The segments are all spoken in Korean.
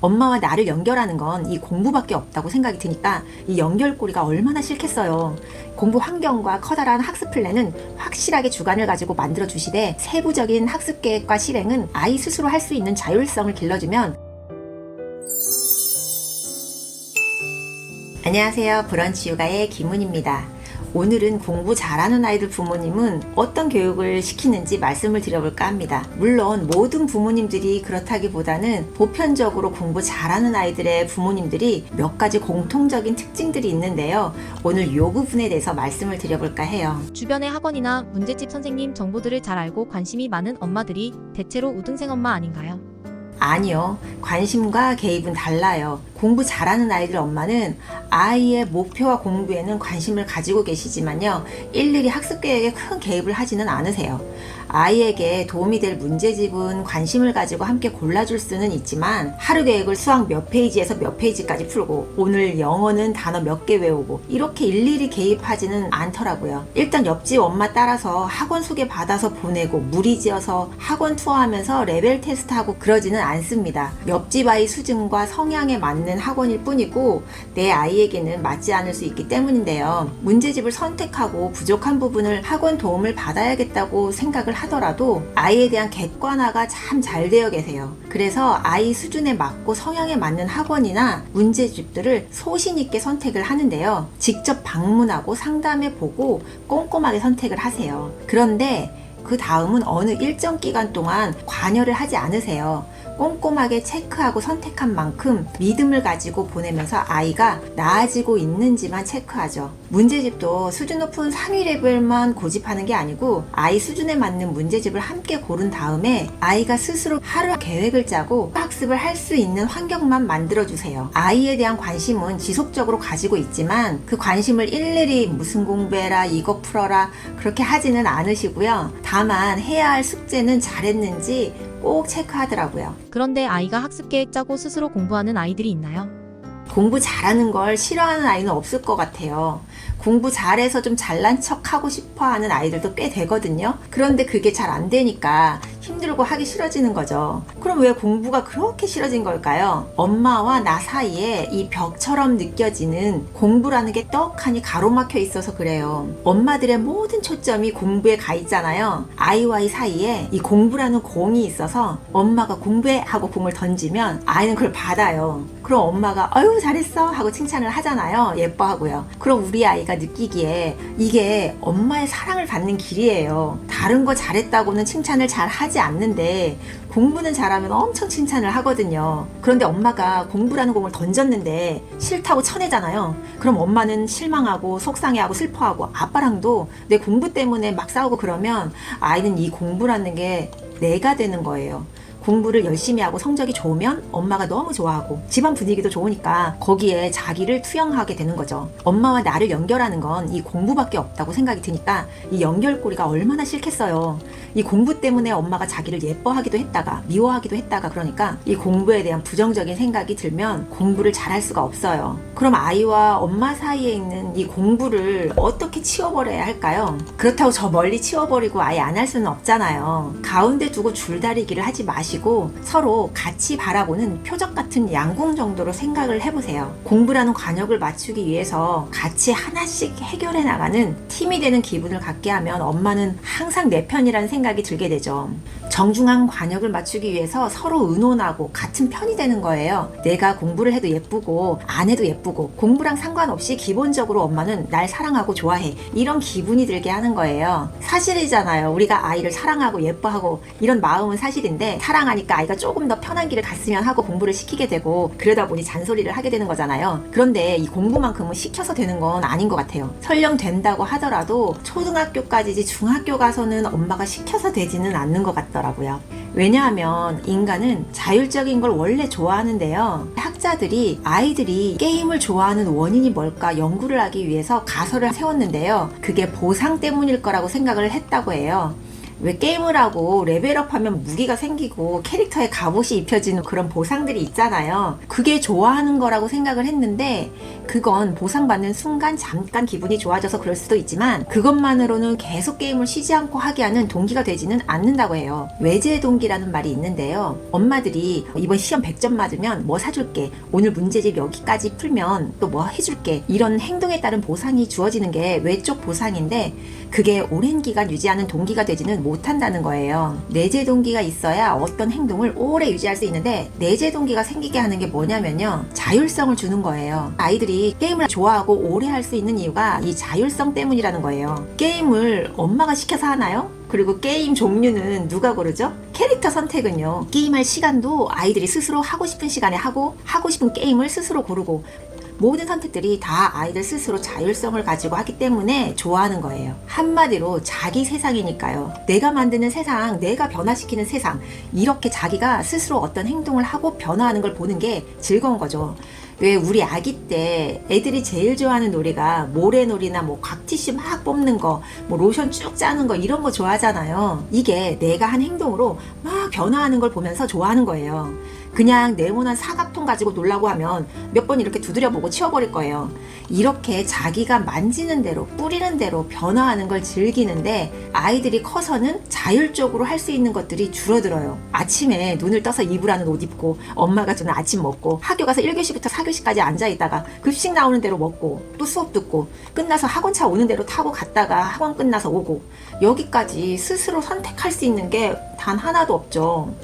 엄마와 나를 연결하는 건 이 공부밖에 없다고 생각이 드니까 이 연결고리가 얼마나 싫겠어요. 공부 환경과 커다란 학습 플랜은 확실하게 주관을 가지고 만들어 주시되 세부적인 학습 계획과 실행은 아이 스스로 할 수 있는 자율성을 길러주면. 안녕하세요. 브런치 육아의 김은입니다. 오늘은 공부 잘하는 아이들 부모님은 어떤 교육을 시키는지 말씀을 드려볼까 합니다. 물론 모든 부모님들이 그렇다기보다는 보편적으로 공부 잘하는 아이들의 부모님들이 몇 가지 공통적인 특징들이 있는데요. 오늘 이 부분에 대해서 말씀을 드려볼까 해요. 주변의 학원이나 문제집 선생님 정보들을 잘 알고 관심이 많은 엄마들이 대체로 우등생 엄마 아닌가요? 아니요. 관심과 개입은 달라요. 공부 잘하는 아이들 엄마는 아이의 목표와 공부에는 관심을 가지고 계시지만요. 일일이 학습 계획에 큰 개입을 하지는 않으세요. 아이에게 도움이 될 문제집은 관심을 가지고 함께 골라줄 수는 있지만 하루 계획을 수학 몇 페이지에서 몇 페이지까지 풀고 오늘 영어는 단어 몇 개 외우고 이렇게 일일이 개입하지는 않더라고요. 일단 옆집 엄마 따라서 학원 소개 받아서 보내고 무리지어서 학원 투어하면서 레벨 테스트하고 그러지는 않습니다. 옆집 아이 수준과 성향에 맞는 학원일 뿐이고 내 아이에게는 맞지 않을 수 있기 때문인데요. 문제집을 선택하고 부족한 부분을 학원 도움을 받아야겠다고 생각을 하더라도 아이에 대한 객관화가 참 잘 되어 계세요. 그래서 아이 수준에 맞고 성향에 맞는 학원이나 문제집들을 소신 있게 선택을 하는데요. 직접 방문하고 상담해 보고 꼼꼼하게 선택을 하세요. 그런데 그 다음은 어느 일정 기간 동안 관여를 하지 않으세요. 꼼꼼하게 체크하고 선택한 만큼 믿음을 가지고 보내면서 아이가 나아지고 있는지만 체크하죠. 문제집도 수준 높은 상위 레벨만 고집하는 게 아니고 아이 수준에 맞는 문제집을 함께 고른 다음에 아이가 스스로 하루 계획을 짜고 학습을 할 수 있는 환경만 만들어주세요. 아이에 대한 관심은 지속적으로 가지고 있지만 그 관심을 일일이 무슨 공부해라 이거 풀어라 그렇게 하지는 않으시고요. 다만 해야 할 숙제는 잘했는지 꼭 체크하더라고요. 그런데 아이가 학습 계획 짜고 스스로 공부하는 아이들이 있나요? 공부 잘하는 걸 싫어하는 아이는 없을 것 같아요. 공부 잘해서 좀 잘난 척 하고 싶어 하는 아이들도 꽤 되거든요. 그런데 그게 잘 안 되니까 힘들고 하기 싫어지는 거죠. 그럼 왜 공부가 그렇게 싫어진 걸까요? 엄마와 나 사이에 이 벽처럼 느껴지는 공부라는 게 떡하니 가로막혀 있어서 그래요. 엄마들의 모든 초점이 공부에 가 있잖아요. 아이와 이 사이에 이 공부라는 공이 있어서 엄마가 공부해 하고 공을 던지면 아이는 그걸 받아요. 그럼 엄마가 아유 잘했어 하고 칭찬을 하잖아요. 예뻐하고요. 그럼 우리 아이가 느끼기에 이게 엄마의 사랑을 받는 길이에요. 다른 거 잘했다고는 칭찬을 잘 하지 않는데 공부는 잘하면 엄청 칭찬을 하거든요. 그런데 엄마가 공부라는 공을 던졌는데 싫다고 쳐내잖아요. 그럼 엄마는 실망하고 속상해하고 슬퍼하고 아빠랑도 내 공부 때문에 막 싸우고 그러면 아이는 이 공부라는 게 내가 되는 거예요. 공부를 열심히 하고 성적이 좋으면 엄마가 너무 좋아하고 집안 분위기도 좋으니까 거기에 자기를 투영하게 되는 거죠. 엄마와 나를 연결하는 건 이 공부밖에 없다고 생각이 드니까 이 연결고리가 얼마나 싫겠어요. 이 공부 때문에 엄마가 자기를 예뻐하기도 했다가 미워하기도 했다가 그러니까 이 공부에 대한 부정적인 생각이 들면 공부를 잘할 수가 없어요. 그럼 아이와 엄마 사이에 있는 이 공부를 어떻게 치워버려야 할까요? 그렇다고 저 멀리 치워버리고 아예 안 할 수는 없잖아요. 가운데 두고 줄다리기를 하지 마시고 서로 같이 바라보는 표적 같은 양궁 정도로 생각을 해보세요. 공부라는 관역을 맞추기 위해서 같이 하나씩 해결해 나가는 팀이 되는 기분을 갖게 하면 엄마는 항상 내 편이라는 생각이 들게 되죠. 정중한 관역을 맞추기 위해서 서로 의논하고 같은 편이 되는 거예요. 내가 공부를 해도 예쁘고 안 해도 예쁘고 공부랑 상관없이 기본적으로 엄마는 날 사랑하고 좋아해 이런 기분이 들게 하는 거예요. 사실이잖아요. 우리가 아이를 사랑하고 예뻐하고 이런 마음은 사실인데 사랑하니까 아이가 조금 더 편한 길을 갔으면 하고 공부를 시키게 되고 그러다 보니 잔소리를 하게 되는 거잖아요. 그런데 이 공부만큼은 시켜서 되는 건 아닌 것 같아요. 설령 된다고 하더라도 초등학교까지지 중학교 가서는 엄마가 시켜서 되지는 않는 것 같더라고요. 왜냐하면 인간은 자율적인 걸 원래 좋아하는데요. 학자들이 아이들이 게임을 좋아하는 원인이 뭘까 연구를 하기 위해서 가설을 세웠는데요. 그게 보상 때문일 거라고 생각을 했다고 해요. 왜 게임을 하고 레벨업하면 무기가 생기고 캐릭터에 갑옷이 입혀지는 그런 보상들이 있잖아요. 그게 좋아하는 거라고 생각을 했는데 그건 보상받는 순간 잠깐 기분이 좋아져서 그럴 수도 있지만 그것만으로는 계속 게임을 쉬지 않고 하게 하는 동기가 되지는 않는다고 해요. 외제 동기라는 말이 있는데요. 엄마들이 이번 시험 100점 맞으면 뭐 사줄게, 오늘 문제집 여기까지 풀면 또 뭐 해줄게, 이런 행동에 따른 보상이 주어지는 게 외적 보상인데 그게 오랜 기간 유지하는 동기가 되지는 못한다는 거예요. 내재 동기가 있어야 어떤 행동을 오래 유지할 수 있는데 내재 동기가 생기게 하는 게 뭐냐면요, 자율성을 주는 거예요. 아이들이 게임을 좋아하고 오래 할 수 있는 이유가 이 자율성 때문이라는 거예요. 게임을 엄마가 시켜서 하나요? 그리고 게임 종류는 누가 고르죠? 캐릭터 선택은요, 게임할 시간도 아이들이 스스로 하고 싶은 시간에 하고 싶은 게임을 스스로 고르고 모든 선택들이 다 아이들 스스로 자율성을 가지고 하기 때문에 좋아하는 거예요. 한마디로 자기 세상이니까요. 내가 만드는 세상, 내가 변화시키는 세상, 이렇게 자기가 스스로 어떤 행동을 하고 변화하는 걸 보는 게 즐거운 거죠. 왜 우리 아기 때 애들이 제일 좋아하는 놀이가 모래놀이나 뭐 곽티슈 막 뽑는 거, 뭐 로션 쭉 짜는 거, 이런 거 좋아하잖아요. 이게 내가 한 행동으로 막 변화하는 걸 보면서 좋아하는 거예요. 그냥 네모난 사각통 가지고 놀라고 하면 몇 번 이렇게 두드려보고 치워버릴 거예요. 이렇게 자기가 만지는 대로 뿌리는 대로 변화하는 걸 즐기는데 아이들이 커서는 자율적으로 할 수 있는 것들이 줄어들어요. 아침에 눈을 떠서 이불하는 옷 입고 엄마가 주는 아침 먹고 학교 가서 1교시부터 4교시까지 앉아있다가 급식 나오는 대로 먹고 또 수업 듣고 끝나서 학원차 오는 대로 타고 갔다가 학원 끝나서 오고, 여기까지 스스로 선택할 수 있는 게 단 하나도 없죠.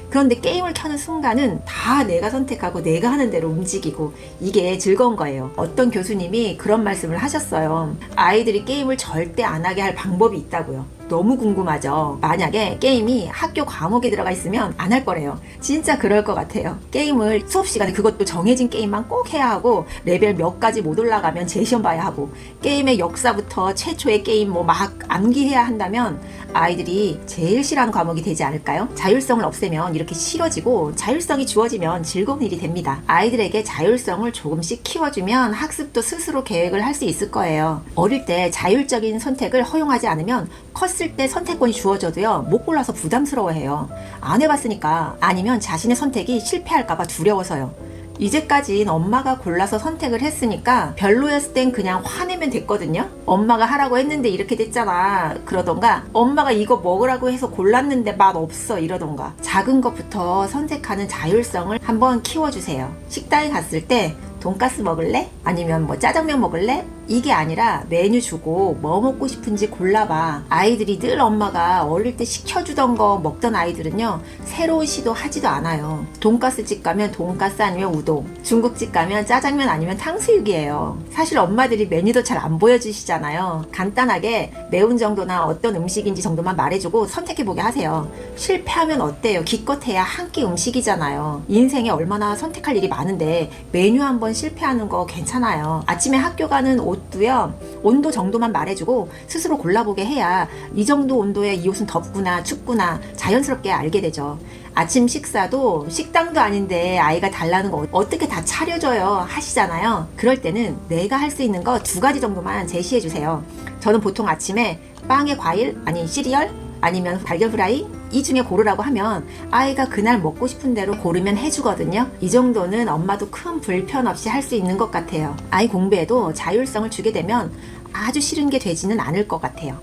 그런데 게임을 켜는 순간은 다 내가 선택하고 내가 하는 대로 움직이고 이게 즐거운 거예요. 어떤 교수님이 그런 말씀을 하셨어요. 아이들이 게임을 절대 안 하게 할 방법이 있다고요. 너무 궁금하죠. 만약에 게임이 학교 과목에 들어가 있으면 안 할 거래요. 진짜 그럴 것 같아요. 게임을 수업 시간에 그것도 정해진 게임만 꼭 해야 하고 레벨 몇 가지 못 올라가면 재시험 봐야 하고 게임의 역사부터 최초의 게임 뭐 막 암기해야 한다면 아이들이 제일 싫어하는 과목이 되지 않을까요? 자율성을 없애면 이렇게 싫어지고 자율성이 주어지면 즐거운 일이 됩니다. 아이들에게 자율성을 조금씩 키워주면 학습도 스스로 계획을 할 수 있을 거예요. 어릴 때 자율적인 선택을 허용하지 않으면 컸을 때 선택권이 주어져도요, 못 골라서 부담스러워해요. 안 해봤으니까, 아니면 자신의 선택이 실패할까봐 두려워서요. 이제까진 엄마가 골라서 선택을 했으니까 별로였을 땐 그냥 화내면 됐거든요. 엄마가 하라고 했는데 이렇게 됐잖아 그러던가, 엄마가 이거 먹으라고 해서 골랐는데 맛 없어 이러던가. 작은 것부터 선택하는 자율성을 한번 키워주세요. 식당에 갔을 때 돈가스 먹을래? 아니면 뭐 짜장면 먹을래? 이게 아니라 메뉴 주고 뭐 먹고 싶은지 골라봐. 아이들이 늘 엄마가 어릴 때 시켜주던 거 먹던 아이들은요, 새로운 시도 하지도 않아요. 돈가스집 가면 돈가스 아니면 우동, 중국집 가면 짜장면 아니면 탕수육이에요. 사실 엄마들이 메뉴도 잘 안 보여주시잖아요. 간단하게 매운 정도나 어떤 음식인지 정도만 말해주고 선택해보게 하세요. 실패하면 어때요? 기껏해야 한 끼 음식이잖아요. 인생에 얼마나 선택할 일이 많은데 메뉴 한번 실패하는 거 괜찮아요. 아침에 학교 가는 옷도요, 온도 정도만 말해주고 스스로 골라보게 해야 이 정도 온도에 이 옷은 덥구나 춥구나 자연스럽게 알게 되죠. 아침 식사도 식당도 아닌데 아이가 달라는 거 어떻게 다 차려줘요 하시잖아요. 그럴 때는 내가 할 수 있는 거 2가지 정도만 제시해 주세요. 저는 보통 아침에 빵에 과일, 아니 시리얼, 아니면 달걀 프라이, 이 중에 고르라고 하면 아이가 그날 먹고 싶은 대로 고르면 해주거든요. 이 정도는 엄마도 큰 불편 없이 할 수 있는 것 같아요. 아이 공부에도 자율성을 주게 되면 아주 싫은 게 되지는 않을 것 같아요.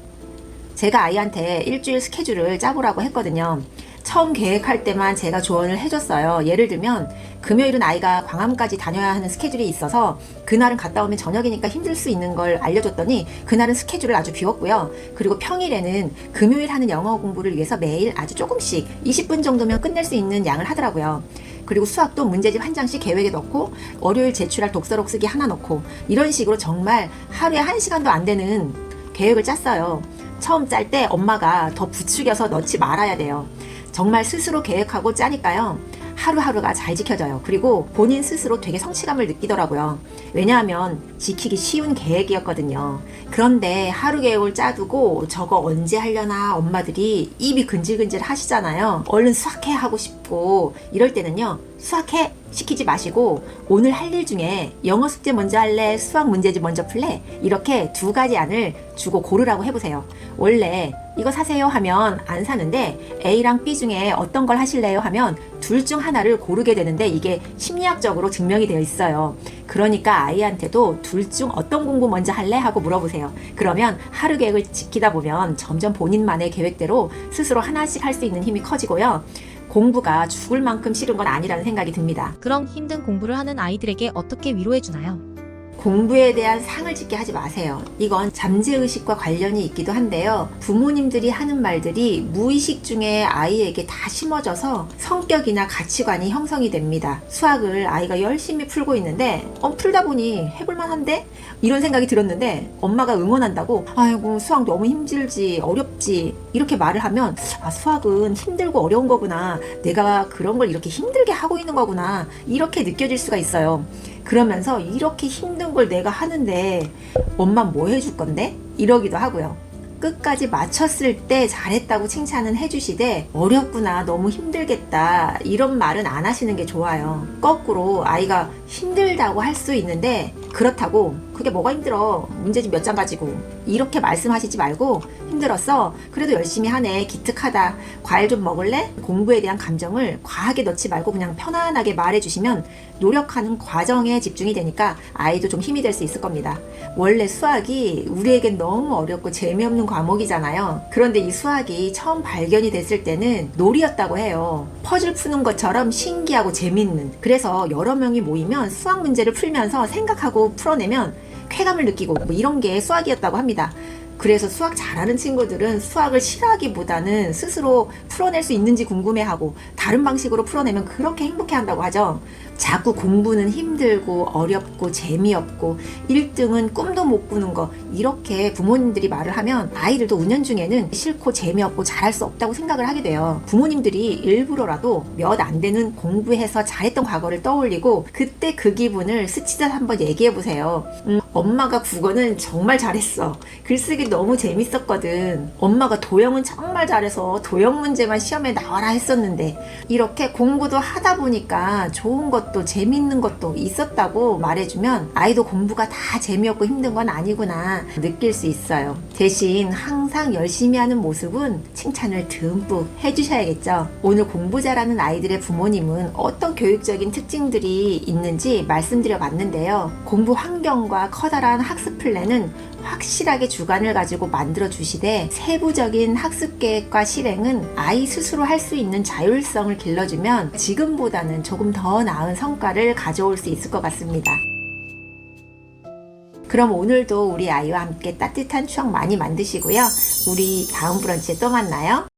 제가 아이한테 일주일 스케줄을 짜보라고 했거든요. 처음 계획할 때만 제가 조언을 해줬어요. 예를 들면 금요일은 아이가 광화문까지 다녀야 하는 스케줄이 있어서 그날은 갔다 오면 저녁이니까 힘들 수 있는 걸 알려줬더니 그날은 스케줄을 아주 비웠고요. 그리고 평일에는 금요일 하는 영어 공부를 위해서 매일 아주 조금씩 20분 정도면 끝낼 수 있는 양을 하더라고요. 그리고 수학도 문제집 한 장씩 계획에 넣고 월요일 제출할 독서록 쓰기 하나 넣고 이런 식으로 정말 하루에 1시간도 안 되는 계획을 짰어요. 처음 짤 때 엄마가 더 부추겨서 넣지 말아야 돼요. 정말 스스로 계획하고 짜니까요, 하루하루가 잘 지켜져요. 그리고 본인 스스로 되게 성취감을 느끼더라고요. 왜냐하면 지키기 쉬운 계획이었거든요. 그런데 하루 계획을 짜두고 저거 언제 하려나 엄마들이 입이 근질근질 하시잖아요. 얼른 수학해 하고 싶고 이럴 때는요, 수학해 시키지 마시고 오늘 할 일 중에 영어 숙제 먼저 할래? 수학 문제집 먼저 풀래? 이렇게 두 가지 안을 주고 고르라고 해보세요. 원래 이거 사세요 하면 안 사는데 A랑 B 중에 어떤 걸 하실래요 하면 둘 중 하나를 고르게 되는데 이게 심리학적으로 증명이 되어 있어요. 그러니까 아이한테도 둘 중 어떤 공부 먼저 할래? 하고 물어보세요. 그러면 하루 계획을 지키다 보면 점점 본인만의 계획대로 스스로 하나씩 할 수 있는 힘이 커지고요. 공부가 죽을 만큼 싫은 건 아니라는 생각이 듭니다. 그럼 힘든 공부를 하는 아이들에게 어떻게 위로해주나요? 공부에 대한 상을 짓게 하지 마세요. 이건 잠재의식과 관련이 있기도 한데요. 부모님들이 하는 말들이 무의식 중에 아이에게 다 심어져서 성격이나 가치관이 형성이 됩니다. 수학을 아이가 열심히 풀고 있는데 풀다 보니 해볼만한데? 이런 생각이 들었는데 엄마가 응원한다고 아이고 수학 너무 힘들지 어렵지 이렇게 말을 하면 수학은 힘들고 어려운 거구나. 내가 그런 걸 이렇게 힘들게 하고 있는 거구나. 이렇게 느껴질 수가 있어요. 그러면서 이렇게 힘든 걸 내가 하는데 엄마 뭐 해줄 건데? 이러기도 하고요. 끝까지 마쳤을 때 잘했다고 칭찬은 해주시되 어렵구나 너무 힘들겠다 이런 말은 안 하시는 게 좋아요. 거꾸로 아이가 힘들다고 할 수 있는데 그렇다고 그게 뭐가 힘들어 문제집 몇 장 가지고 이렇게 말씀하시지 말고 힘들었어 그래도 열심히 하네 기특하다 과일 좀 먹을래? 공부에 대한 감정을 과하게 넣지 말고 그냥 편안하게 말해주시면 노력하는 과정에 집중이 되니까 아이도 좀 힘이 될 수 있을 겁니다. 원래 수학이 우리에겐 너무 어렵고 재미없는 과목이잖아요. 그런데 이 수학이 처음 발견이 됐을 때는 놀이였다고 해요. 퍼즐 푸는 것처럼 신기하고 재밌는. 그래서 여러 명이 모이면 수학 문제를 풀면서 생각하고 풀어내면 쾌감을 느끼고 뭐 이런 게 수학이었다고 합니다. 그래서 수학 잘하는 친구들은 수학을 싫어하기보다는 스스로 풀어낼 수 있는지 궁금해하고 다른 방식으로 풀어내면 그렇게 행복해한다고 하죠. 자꾸 공부는 힘들고 어렵고 재미없고 1등은 꿈도 못 꾸는 거 이렇게 부모님들이 말을 하면 아이들도 은연중에는 싫고 재미없고 잘할 수 없다고 생각을 하게 돼요. 부모님들이 일부러라도 몇 안 되는 공부해서 잘했던 과거를 떠올리고 그때 그 기분을 스치듯 한번 얘기해보세요. 엄마가 국어는 정말 잘했어. 글쓰기 너무 재밌었거든. 엄마가 도형은 정말 잘해서 도형 문제만 시험에 나와라 했었는데 이렇게 공부도 하다 보니까 좋은 것도 재밌는 것도 있었다고 말해주면 아이도 공부가 다 재미없고 힘든 건 아니구나 느낄 수 있어요. 대신 항상 열심히 하는 모습은 칭찬을 듬뿍 해주셔야겠죠. 오늘 공부 잘하는 아이들의 부모님은 어떤 교육적인 특징들이 있는지 말씀드려 봤는데요. 공부 환경과 커다란 학습 플랜은 확실하게 주관을 가지고 만들어 주시되 세부적인 학습 계획과 실행은 아이 스스로 할 수 있는 자율성을 길러주면 지금보다는 조금 더 나은 성과를 가져올 수 있을 것 같습니다. 그럼 오늘도 우리 아이와 함께 따뜻한 추억 많이 만드시고요. 우리 다음 브런치에 또 만나요.